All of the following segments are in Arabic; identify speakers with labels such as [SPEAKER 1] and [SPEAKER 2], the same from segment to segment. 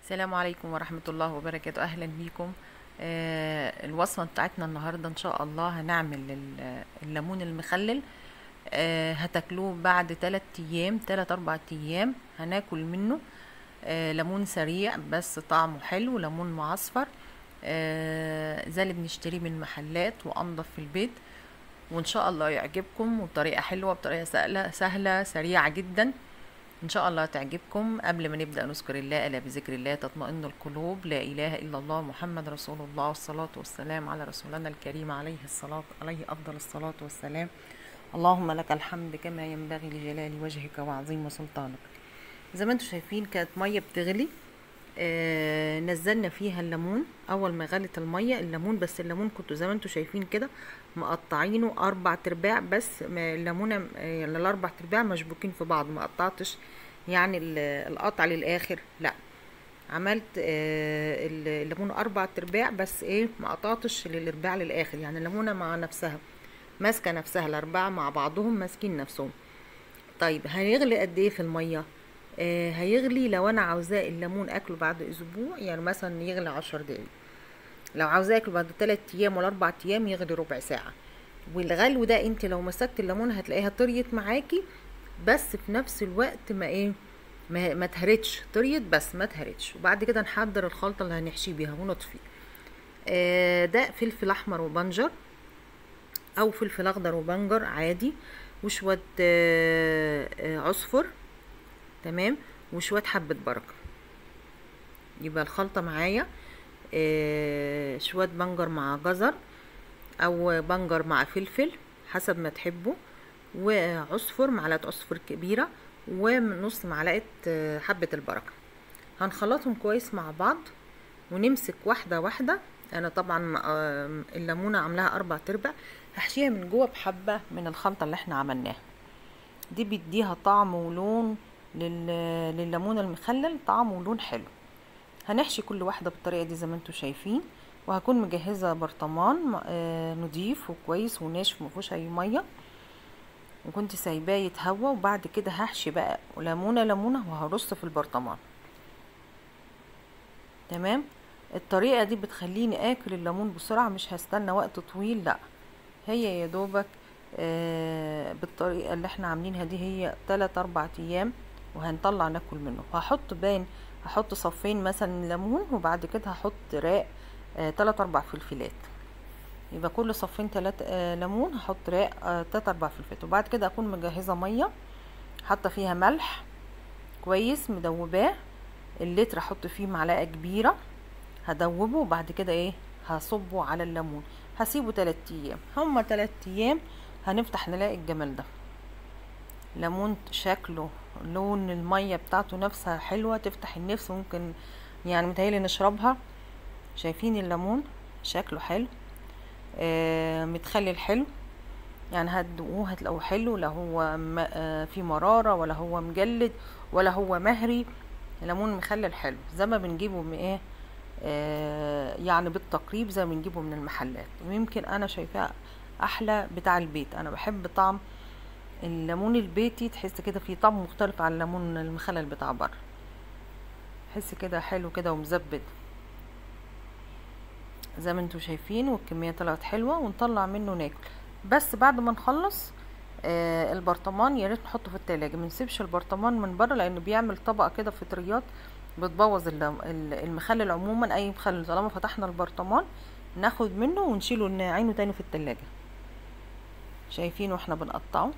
[SPEAKER 1] السلام عليكم ورحمة الله وبركاته. أهلا بيكم. الوصفة بتاعتنا النهاردة إن شاء الله هنعمل الليمون المخلل. هتاكلوه بعد 3 أيام 3 4 أيام هناكل منه. ليمون سريع بس طعمه حلو، ليمون معصفر. زي اللي بنشتريه من المحلات وأنضف في البيت، وإن شاء الله يعجبكم، وبطريقة حلوة، بطريقة سهلة سريعة جدا. ان شاء الله تعجبكم. قبل ما نبدأ نذكر الله، الا بذكر الله تطمئن القلوب، لا اله الا الله محمد رسول الله، والصلاة والسلام على رسولنا الكريم عليه افضل الصلاة والسلام. اللهم لك الحمد كما ينبغي لجلال وجهك وعظيم سلطانك. زي ما انتم شايفين كانت مية بتغلي، نزلنا فيها الليمون. اول ما غلت المية الليمون، بس الليمون كنتوا زي ما انتم شايفين كده مقطعينه 4 ترباع، بس الليمونة ال4 ترباع مشبوكين في بعض، ما قطعتش يعني القطع للاخر، لا، عملت الليمون 4 ترباع بس، ما قطعتش للارباع للاخر، يعني الليمونة مع نفسها ماسكة نفسها، الاربعة مع بعضهم ماسكين نفسهم. طيب هيغلي قد ايه في المية؟ هيغلي لو انا عاوزاه الليمون اكله بعد اسبوع، يعني مثلا يغلي 10 دقايق. لو عاوزاه اكله بعد 3 ايام ولا 4 ايام يغلي ربع ساعة. والغلو ده انت لو مسكت الليمون هتلاقيها طريت معاكي، بس في نفس الوقت ما تهرتش، طريت بس ما تهرتش. وبعد كده نحضر الخلطة اللي هنحشي بيها ونطفي. ده فلفل احمر وبنجر، او فلفل اخضر وبنجر عادي، وشوية عصفر، تمام، وشوية حبة بركة. يبقى الخلطة معايا شوية بنجر مع جزر، او بنجر مع فلفل حسب ما تحبوا، وعصفر، معلقة عصفر كبيرة، ونص معلقة حبة البركة. هنخلطهم كويس مع بعض ونمسك واحدة واحدة. انا طبعا الليمونة عاملاها 4 تربع، هحشيها من جوه بحبة من الخلطة اللي احنا عملناها دي، بيديها طعم ولون للليمون المخلل، طعم ولون حلو. هنحشي كل واحدة بالطريقة دي زي ما انتوا شايفين. وهكون مجهزة برطمان نضيف وكويس وناشف مفيهوش اي مية، وكنت سايباه يتهوى. وبعد كده هحشي بقى ليمونة ليمونة وهرص في البرطمان، تمام. الطريقة دي بتخليني اكل الليمون بسرعة، مش هستنى وقت طويل، لا، هي يا دوبك بالطريقة اللي احنا عاملينها دي هي 3 4 ايام وهنطلع ناكل منه. هحط صفين مثلا ليمون، وبعد كده هحط راق 3 4 فلفلات. يبقى كل صفين 3 ليمون هحط راق 3 4 فلفلات. وبعد كده اكون مجهزة مية، حاطة فيها ملح كويس مدوباه، اللتر احط فيه معلقة كبيرة، هدوبه. وبعد كده هصبه على الليمون، هسيبه 3 ايام. هما 3 ايام هنفتح نلاقي الجمال ده. ليمون شكله، لون المية بتاعته نفسها حلوة تفتح النفس، ممكن يعني متهيألي نشربها. شايفين الليمون شكله حلو، متخلل حلو، يعني هتدوقوه هتلاقوه حلو، لا هو في مرارة، ولا هو مجلد، ولا هو مهري. الليمون مخلل حلو زي ما بنجيبه من يعني بالتقريب زي ما بنجيبه من المحلات. ويمكن انا شايفاه احلى بتاع البيت. انا بحب طعم الليمون البيتي، تحس كده فيه طعم مختلف عن الليمون المخلل بتاع بره، تحس كده حلو كده ومزبد زي ما انتوا شايفين. والكمية طلعت حلوة، ونطلع منه ناكل. بس بعد ما نخلص البرطمان يا ريت نحطه في التلاجة، منسيبش البرطمان من بره، لانه بيعمل طبقة كده فطريات بتبوظ المخلل عموما. اي مخلل طالما فتحنا البرطمان ناخد منه ونشيله نعينه تاني في التلاجة. شايفين واحنا بنقطعه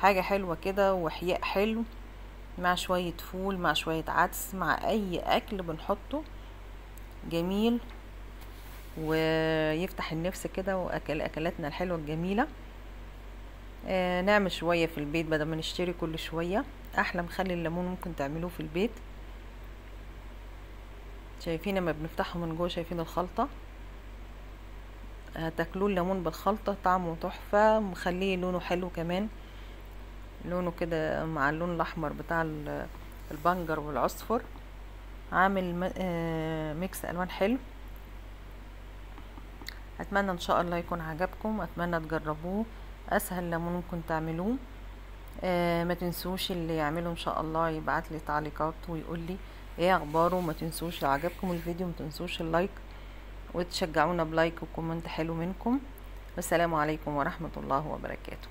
[SPEAKER 1] حاجة حلوة كده، وحياء حلو مع شوية فول، مع شوية عدس، مع اي اكل بنحطه جميل ويفتح النفس كده، اكلاتنا الحلوة الجميلة. نعمل شوية في البيت بدل ما نشتري كل شوية. احلى مخلل الليمون ممكن تعملوه في البيت. شايفين لما بنفتحه من جوه، شايفين الخلطة، هتاكلوه الليمون بالخلطة طعمه تحفة، مخليه لونه حلو كمان، لونه كده مع اللون الاحمر بتاع البنجر والعصفر، عامل ميكس الوان حلو. اتمنى ان شاء الله يكون عجبكم، اتمنى تجربوه، اسهل ليمون ممكن تعملوه. ما تنسوش اللي يعمله ان شاء الله يبعت لي تعليقات ويقول لي ايه اخباره. ما تنسوش لو عجبكم الفيديو ما تنسوش اللايك، وتشجعونا بلايك وكومنت حلو منكم. والسلام عليكم ورحمة الله وبركاته.